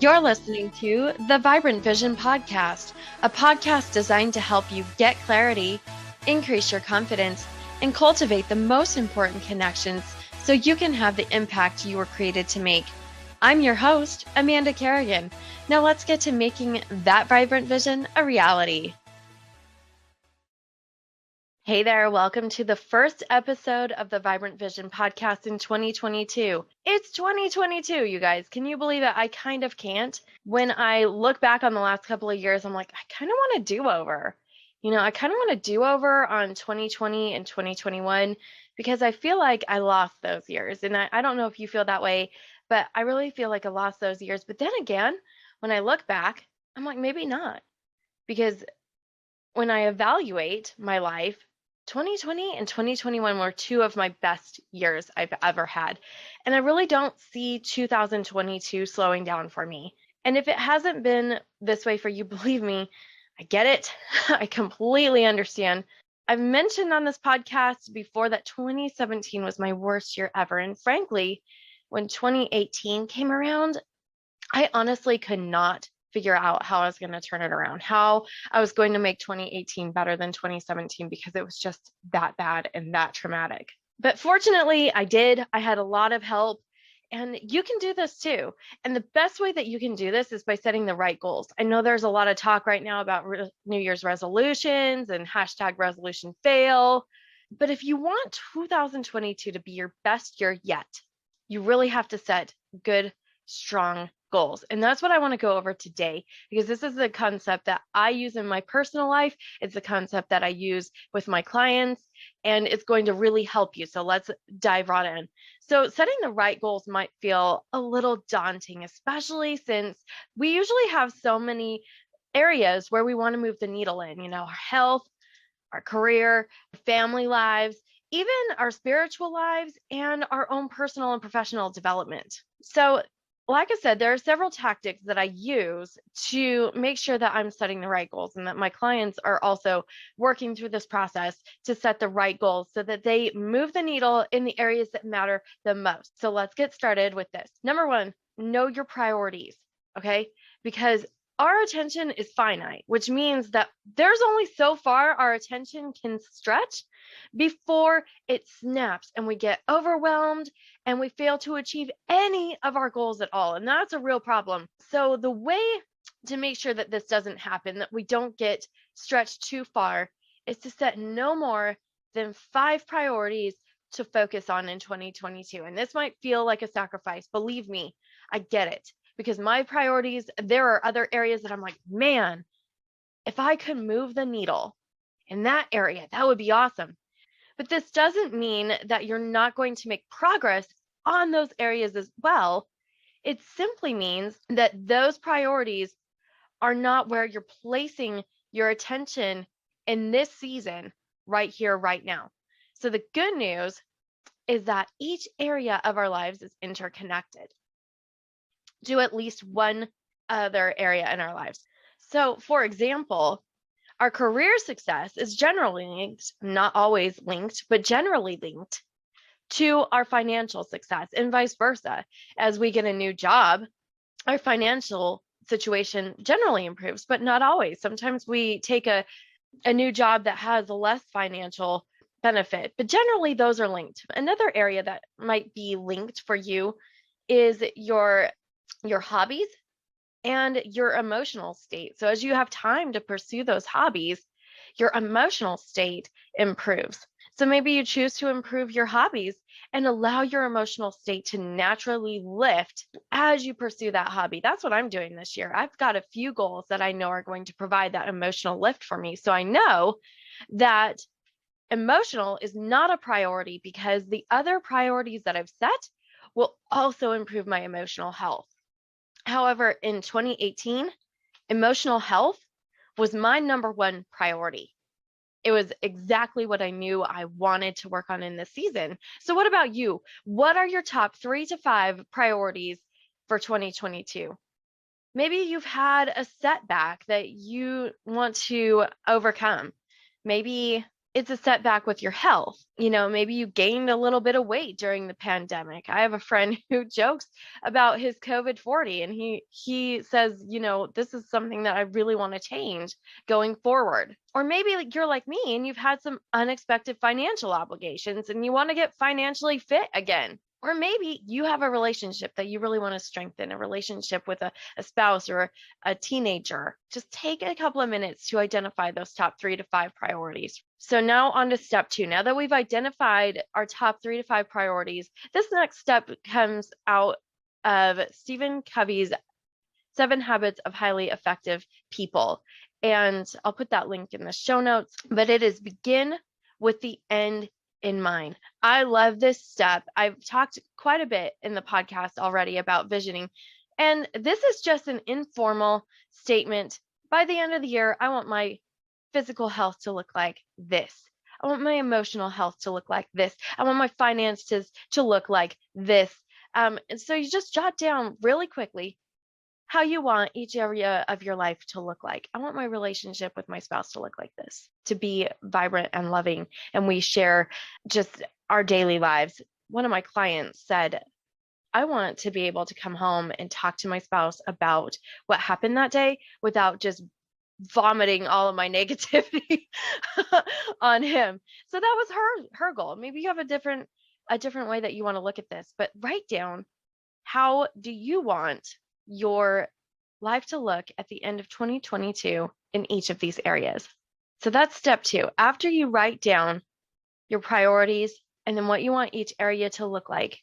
You're listening to the Vibrant Vision Podcast, a podcast designed to help you get clarity, increase your confidence, and cultivate the most important connections so you can have the impact you were created to make. I'm your host, Amanda Kerrigan. Now let's get to making that vibrant vision a reality. Hey there, welcome to the first episode of the Vibrant Vision Podcast in 2022. It's 2022, you guys. Can you believe it? I kind of can't. When I look back on the last couple of years, I'm like, I kind of want a do-over. I kind of want a do-over on 2020 and 2021 because I feel like I lost those years. And I don't know if you feel that way, but I really feel like I lost those years. But then again, when I look back, I'm like, maybe not. Because when I evaluate my life, 2020 and 2021 were two of my best years I've ever had. And I really don't see 2022 slowing down for me. And if it hasn't been this way for you, believe me, I get it. I completely understand. I've mentioned on this podcast before that 2017 was my worst year ever. And frankly, when 2018 came around, I honestly could not figure out how I was going to turn it around, how I was going to make 2018 better than 2017 because it was just that bad and that traumatic. But fortunately, I did. I had a lot of help, and you can do this too. And the best way that you can do this is by setting the right goals. I know there's a lot of talk right now about New Year's resolutions and hashtag resolution fail. But if you want 2022 to be your best year yet, you really have to set good, strong goals. And that's what I want to go over today, because this is the concept that I use in my personal life. It's the concept that I use with my clients, and it's going to really help you. So let's dive right in. So setting the right goals might feel a little daunting, especially since we usually have so many areas where we want to move the needle in, our health, our career, family lives, even our spiritual lives, and our own personal and professional development. So like I said, there are several tactics that I use to make sure that I'm setting the right goals and that my clients are also working through this process to set the right goals so that they move the needle in the areas that matter the most. So let's get started with this. Number one, know your priorities, okay? Because our attention is finite, which means that there's only so far our attention can stretch before it snaps and we get overwhelmed and we fail to achieve any of our goals at all. And that's a real problem. So the way to make sure that this doesn't happen, that we don't get stretched too far, is to set no more than 5 priorities to focus on in 2022. And this might feel like a sacrifice. Believe me, I get it. Because my priorities, there are other areas that I'm like, man, if I could move the needle in that area, that would be awesome. But this doesn't mean that you're not going to make progress on those areas as well. It simply means that those priorities are not where you're placing your attention in this season, right here, right now. So the good news is that each area of our lives is interconnected to at least one other area in our lives. So, for example, our career success is generally linked, not always linked, but generally linked to our financial success and vice versa. As we get a new job, our financial situation generally improves, but not always. Sometimes we take a new job that has a less financial benefit, but generally those are linked. Another area that might be linked for you is your hobbies and your emotional state. So as you have time to pursue those hobbies, your emotional state improves. So maybe you choose to improve your hobbies and allow your emotional state to naturally lift as you pursue that hobby. That's what I'm doing this year. I've got a few goals that I know are going to provide that emotional lift for me. So I know that emotional is not a priority because the other priorities that I've set will also improve my emotional health. However, in 2018, emotional health was my number one priority. It was exactly what I knew I wanted to work on in this season. So what about you? What are your top 3 to 5 priorities for 2022? Maybe you've had a setback that you want to overcome. Maybe it's a setback with your health. Maybe you gained a little bit of weight during the pandemic. I have a friend who jokes about his COVID 40, and he says, this is something that I really want to change going forward. Or maybe you're like me and you've had some unexpected financial obligations and you want to get financially fit again. Or maybe you have a relationship that you really want to strengthen, a relationship with a spouse or a teenager. Just take a couple of minutes to identify those top 3 to 5 priorities. So now on to step 2. Now that we've identified our top 3 to 5 priorities, this next step comes out of Stephen Covey's 7 Habits of Highly Effective People. And I'll put that link in the show notes, but it is begin with the end in mind. I love this step. I've talked quite a bit in the podcast already about visioning, and this is just an informal statement. By the end of the year, I want my physical health to look like this. I want my emotional health to look like this. I want my finances to look like this. And so you just jot down really quickly how you want each area of your life to look like. I want my relationship with my spouse to look like this, to be vibrant and loving, and we share just our daily lives. One of my clients said, I want to be able to come home and talk to my spouse about what happened that day without just vomiting all of my negativity on him. So that was her goal. Maybe you have a different way that you want to look at this, but write down, how do you want your life to look at the end of 2022 in each of these areas? So that's step 2. After you write down your priorities and then what you want each area to look like,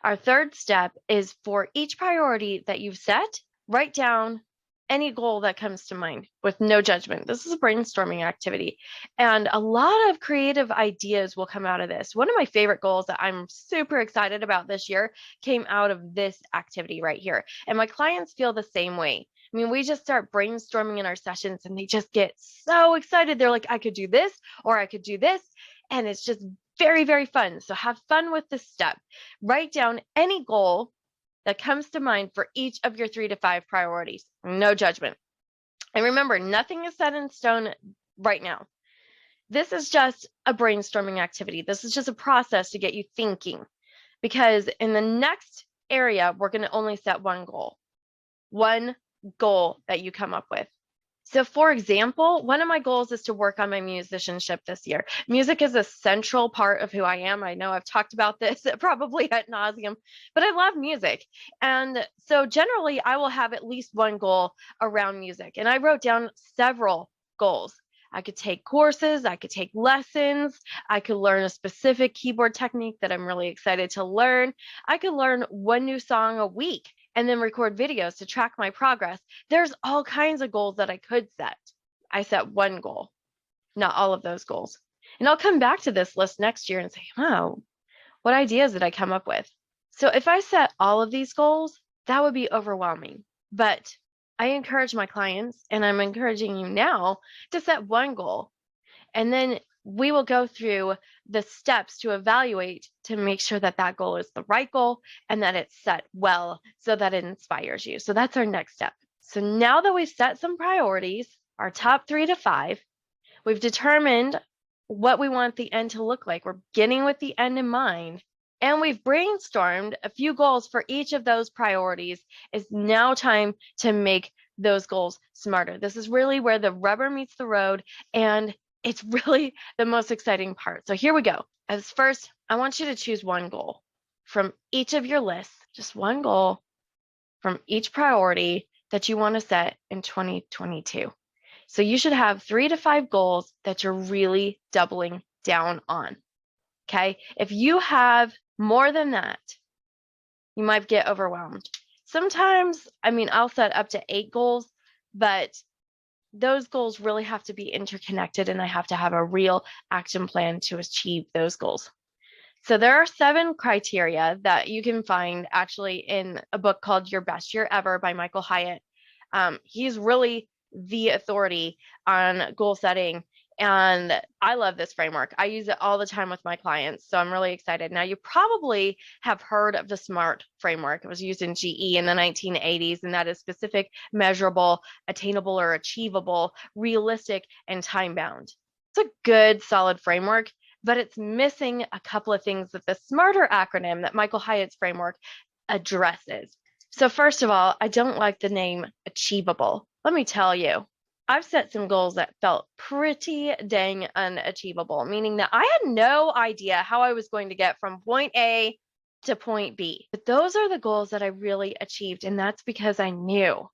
our third step is for each priority that you've set, write down any goal that comes to mind with no judgment. This is a brainstorming activity, and a lot of creative ideas will come out of this. One of my favorite goals that I'm super excited about this year came out of this activity right here, and my clients feel the same way. I mean, we just start brainstorming in our sessions and they just get so excited. They're like, I could do this, or I could do this, and it's just very, very fun. So have fun with this step. Write down any goal that comes to mind for each of your 3 to 5 priorities. No judgment. And remember, nothing is set in stone right now. This is just a brainstorming activity. This is just a process to get you thinking, because in the next area, we're going to only set one goal that you come up with. So for example, one of my goals is to work on my musicianship this year. Music is a central part of who I am. I know I've talked about this probably ad nauseum, but I love music. And so generally I will have at least one goal around music. And I wrote down several goals. I could take courses, I could take lessons, I could learn a specific keyboard technique that I'm really excited to learn. I could learn one new song a week and then record videos to track my progress. There's all kinds of goals that I could set. I set one goal, not all of those goals. And I'll come back to this list next year and say, wow, what ideas did I come up with? So if I set all of these goals, that would be overwhelming. But I encourage my clients, and I'm encouraging you now, to set one goal. And then we will go through the steps to evaluate to make sure that that goal is the right goal and that it's set well so that it inspires you. So that's our next step. So now that we've set some priorities, our top 3 to 5, we've determined what we want the end to look like. We're beginning with the end in mind. And we've brainstormed a few goals for each of those priorities. It's now time to make those goals smarter. This is really where the rubber meets the road, and it's really the most exciting part. So here we go. As first, I want you to choose one goal from each of your lists, just one goal from each priority that you want to set in 2022. So you should have 3 to 5 goals that you're really doubling down on. Okay? If you have more than that, you might get overwhelmed. Sometimes, I'll set up to 8 goals, but those goals really have to be interconnected, and I have to have a real action plan to achieve those goals. So there are 7 criteria that you can find actually in a book called Your Best Year Ever by Michael Hyatt. He's really the authority on goal setting, and I love this framework. I use it all the time with my clients, so I'm really excited. Now, you probably have heard of the SMART framework. It was used in GE in the 1980s, and that is specific, measurable, attainable or achievable, realistic, and time-bound. It's a good, solid framework, but it's missing a couple of things that the SMARTER acronym that Michael Hyatt's framework addresses. So first of all, I don't like the name achievable. Let me tell you, I've set some goals that felt pretty dang unachievable, meaning that I had no idea how I was going to get from point A to point B. But those are the goals that I really achieved, and that's because I knew.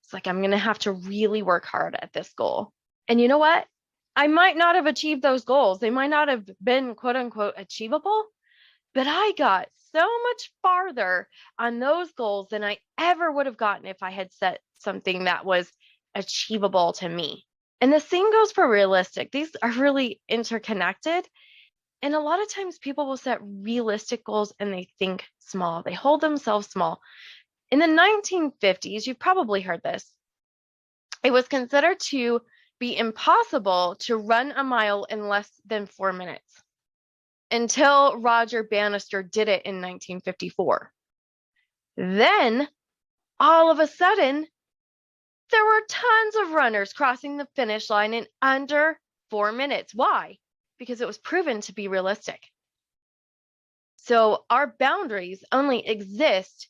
It's like I'm going to have to really work hard at this goal. And you know what? I might not have achieved those goals. They might not have been quote unquote achievable, but I got so much farther on those goals than I ever would have gotten if I had set something that was achievable to me. And the same goes for realistic. These are really interconnected. And a lot of times people will set realistic goals and they think small. They hold themselves small. In the 1950s, you've probably heard this. It was considered to be impossible to run a mile in less than 4 minutes until Roger Bannister did it in 1954. Then, all of a sudden, there were tons of runners crossing the finish line in under 4 minutes. Why? Because it was proven to be realistic. So our boundaries only exist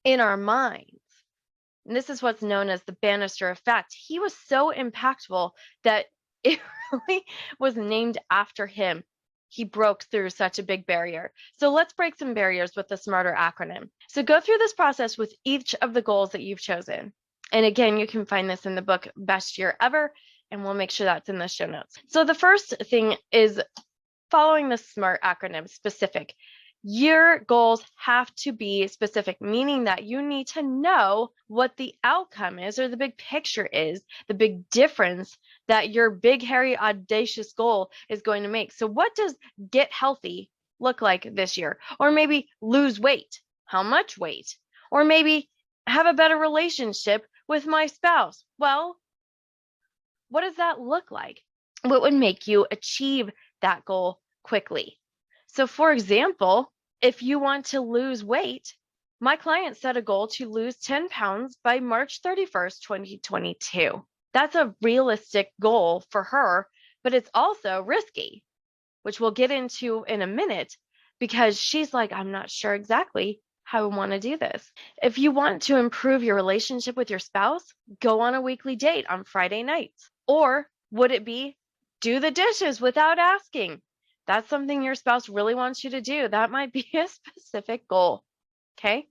in our minds. And this is what's known as the Bannister effect. He was so impactful that it really was named after him. He broke through such a big barrier. So let's break some barriers with the SMARTER acronym. So go through this process with each of the goals that you've chosen. And again, you can find this in the book, Best Year Ever, and we'll make sure that's in the show notes. So the first thing is following the SMART acronym, specific. Your goals have to be specific, meaning that you need to know what the outcome is or the big picture is, the big difference that your big, hairy, audacious goal is going to make. So what does get healthy look like this year? Or maybe lose weight. How much weight? Or maybe have a better relationship with my spouse. Well, what does that look like? What would make you achieve that goal quickly? So for example, if you want to lose weight, my client set a goal to lose 10 pounds by March 31st, 2022. That's a realistic goal for her, but it's also risky, which we'll get into in a minute because she's like, I'm not sure exactly how I want to do this. If you want to improve your relationship with your spouse, go on a weekly date on Friday nights. Or would it be do the dishes without asking? That's something your spouse really wants you to do. That might be a specific goal. Okay.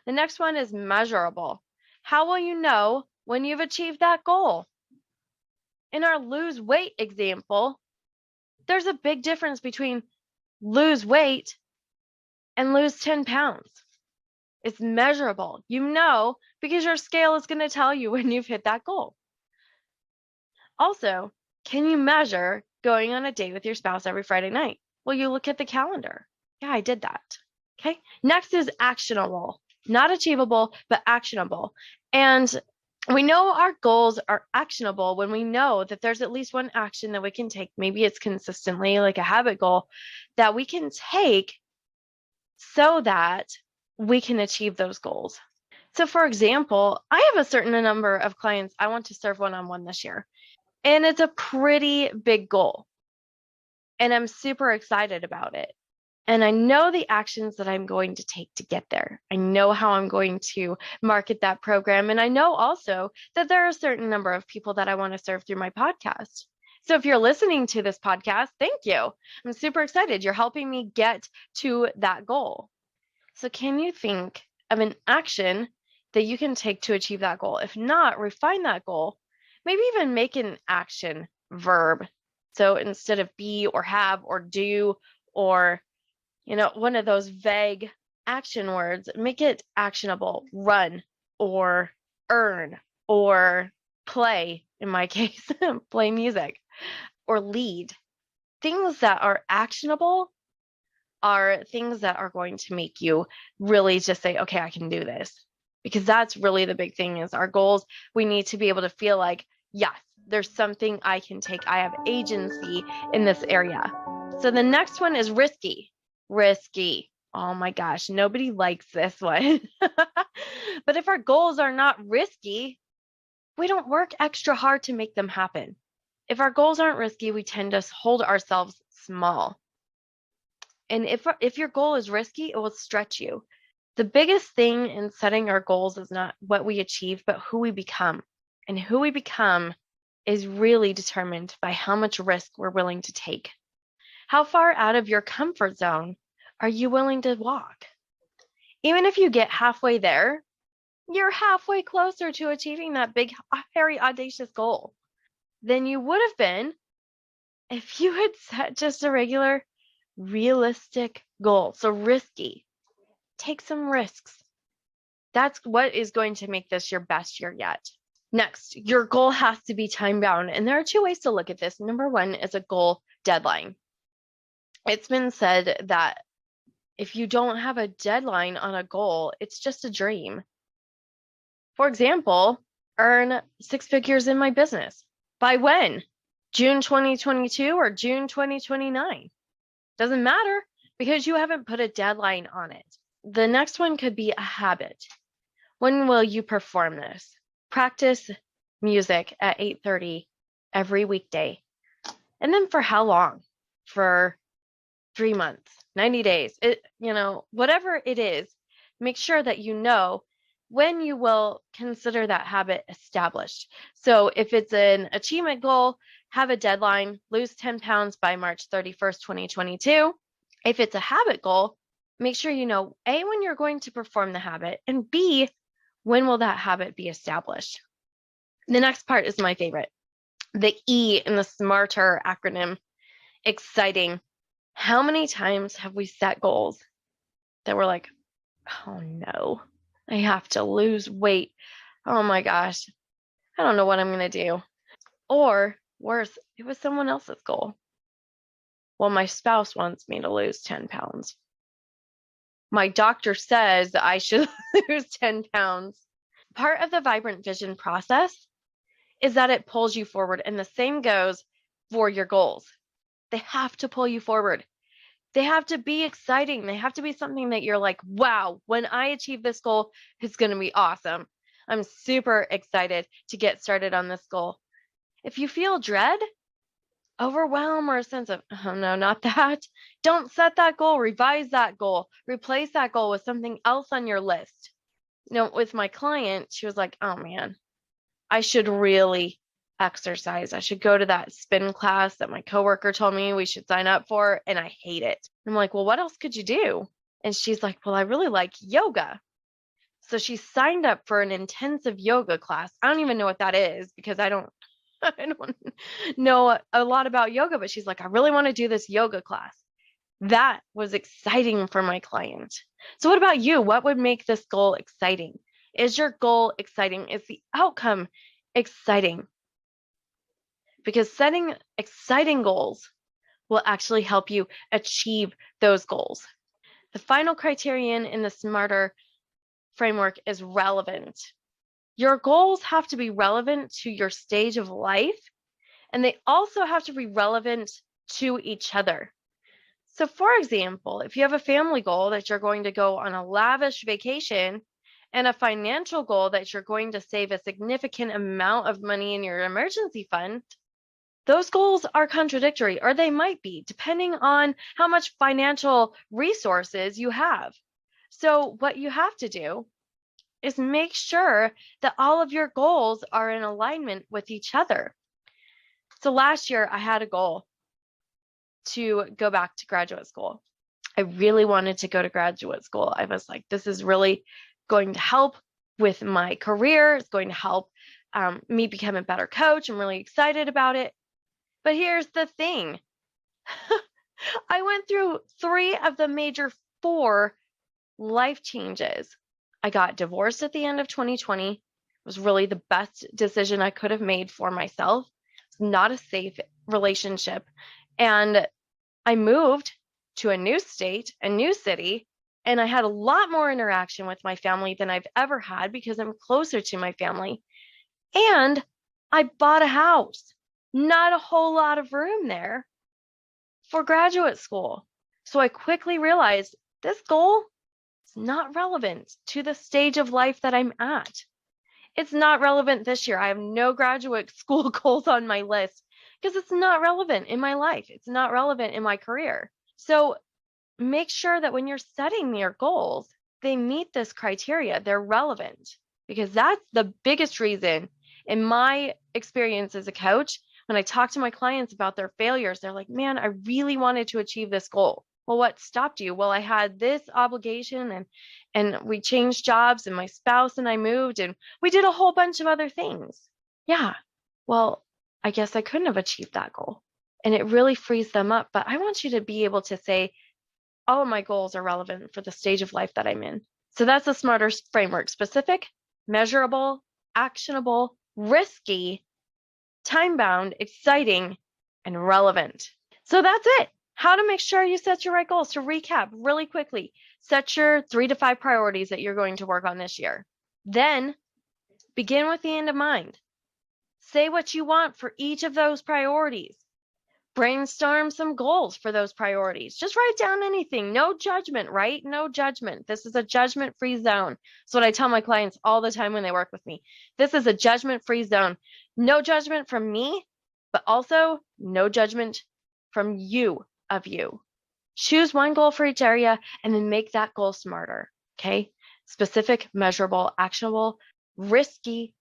The next one is measurable. How will you know when you've achieved that goal? In our lose weight example, there's a big difference between lose weight and lose 10 pounds. It's measurable. You know, because your scale is going to tell you when you've hit that goal. Also, can you measure going on a date with your spouse every Friday night? Well, you look at the calendar. Yeah, I did that. Okay. Next is actionable. Not achievable, but actionable. And we know our goals are actionable when we know that there's at least one action that we can take. Maybe it's consistently like a habit goal that we can take so that we can achieve those goals. So for example, I have a certain number of clients I want to serve one-on-one this year. And it's a pretty big goal. And I'm super excited about it. And I know the actions that I'm going to take to get there. I know how I'm going to market that program. And I know also that there are a certain number of people that I want to serve through my podcast. So if you're listening to this podcast, thank you. I'm super excited. You're helping me get to that goal. So can you think of an action that you can take to achieve that goal? If not, refine that goal. Maybe even make an action verb. So instead of be or have or do or, one of those vague action words, make it actionable. Run or earn or play, in my case, play music or lead. Things that are actionable are things that are going to make you really just say, okay, I can do this. Because that's really the big thing is our goals. We need to be able to feel like, yes, there's something I can take. I have agency in this area. So the next one is risky. Risky. Oh my gosh, nobody likes this one. But if our goals are not risky, we don't work extra hard to make them happen. If our goals aren't risky, we tend to hold ourselves small. And if your goal is risky, it will stretch you. The biggest thing in setting our goals is not what we achieve, but who we become. And who we become is really determined by how much risk we're willing to take. How far out of your comfort zone are you willing to walk? Even if you get halfway there, you're halfway closer to achieving that big, hairy, audacious goal than you would have been if you had set just a regular, realistic goal. So risky. Take some risks. That's what is going to make this your best year yet. Next, your goal has to be time bound. And there are two ways to look at this. Number one is a goal deadline. It's been said that if you don't have a deadline on a goal, it's just a dream. For example, earn 6 figures in my business. By when? June 2022 or June 2029? Doesn't matter because you haven't put a deadline on it. The next one could be a habit. When will you perform this? Practice music at 8:30 every weekday. And then for how long? For 3 months, 90 days, whatever it is, make sure that you know when you will consider that habit established. So if it's an achievement goal, have a deadline, lose 10 pounds by March 31st, 2022. If it's a habit goal, make sure you know, A, when you're going to perform the habit, and B, when will that habit be established? The next part is my favorite. The E in the SMARTER acronym, exciting. How many times have we set goals that we're like, oh no, I have to lose weight. Oh my gosh, I don't know what I'm going to do. Or worse, it was someone else's goal. Well, my spouse wants me to lose 10 pounds. My doctor says I should lose 10 pounds. Part of the Vibrant Vision process is that it pulls you forward, and the same goes for your goals. They have to pull you forward. They have to be exciting. They have to be something that you're like, wow, when I achieve this goal, it's going to be awesome. I'm super excited to get started on this goal. If you feel dread, overwhelm, or a sense of, oh no, not that, don't set that goal. Revise that goal. Replace that goal with something else on your list. With my client, she was like, oh man, I should really exercise. I should go to that spin class that my coworker told me we should sign up for, and I hate it. I'm like, well, what else could you do? And she's like, well, I really like yoga. So she signed up for an intensive yoga class. I don't even know what that is because I don't know a lot about yoga, but she's like, I really want to do this yoga class. That was exciting for my client. So what about you? What would make this goal exciting? Is your goal exciting? Is the outcome exciting? Because setting exciting goals will actually help you achieve those goals. The final criterion in the SMARTER framework is relevant. Your goals have to be relevant to your stage of life, and they also have to be relevant to each other. So for example, if you have a family goal that you're going to go on a lavish vacation and a financial goal that you're going to save a significant amount of money in your emergency fund, those goals are contradictory, or they might be, depending on how much financial resources you have. So what you have to do is make sure that all of your goals are in alignment with each other. So last year, I had a goal to go back to graduate school. I really wanted to go to graduate school. I was like, this is really going to help with my career. It's going to help me become a better coach. I'm really excited about it. But here's the thing. I went through 3 of the major 4 life changes. I got divorced at the end of 2020. It was really the best decision I could have made for myself. It's not a safe relationship. And I moved to a new state, a new city, and I had a lot more interaction with my family than I've ever had because I'm closer to my family. And I bought a house. Not a whole lot of room there for graduate school. So I quickly realized this goal is not relevant to the stage of life that I'm at. It's not relevant this year. I have no graduate school goals on my list because it's not relevant in my life. It's not relevant in my career. So make sure that when you're setting your goals, they meet this criteria. They're relevant, because that's the biggest reason in my experience as a coach. When I talk to my clients about their failures, they're like, man, I really wanted to achieve this goal. Well, what stopped you? Well, I had this obligation and we changed jobs and my spouse and I moved and we did a whole bunch of other things. Yeah. Well, I guess I couldn't have achieved that goal. And it really frees them up. But I want you to be able to say, all of my goals are relevant for the stage of life that I'm in. So that's a smarter framework: specific, measurable, actionable, risky, time-bound, exciting, and relevant. So that's it. How to make sure you set your right goals. To recap really quickly, set your 3 to 5 priorities that you're going to work on this year. Then begin with the end in mind. Say what you want for each of those priorities. Brainstorm some goals for those priorities. Just write down anything. No judgment, right? No judgment. This is a judgment-free zone. That's what I tell my clients all the time when they work with me. This is a judgment-free zone. No judgment from me, but also no judgment from you, of you. Choose one goal for each area and then make that goal smarter, okay? Specific, measurable, actionable, risky,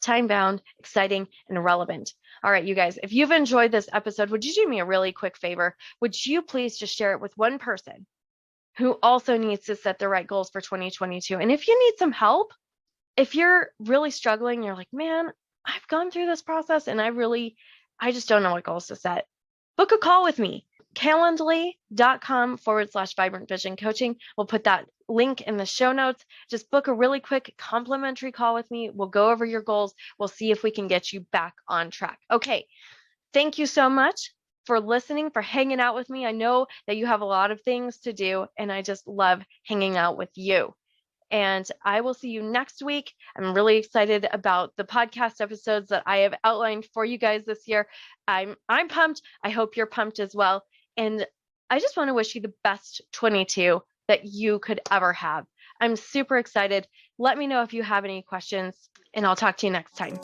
time-bound, exciting, and relevant. All right, you guys, if you've enjoyed this episode, would you do me a really quick favor? Would you please just share it with one person who also needs to set the right goals for 2022? And if you need some help, if you're really struggling, you're like, man, I've gone through this process and I just don't know what goals to set. Book a call with me. Calendly.com/Vibrant Vision Coaching. We'll put that link in the show notes. Just book a really quick complimentary call with me. We'll go over your goals. We'll see if we can get you back on track. Okay. Thank you so much for listening, for hanging out with me. I know that you have a lot of things to do, and I just love hanging out with you. And I will see you next week. I'm really excited about the podcast episodes that I have outlined for you guys this year. I'm pumped. I hope you're pumped as well. And I just want to wish you the best 22 that you could ever have. I'm super excited. Let me know if you have any questions, and I'll talk to you next time.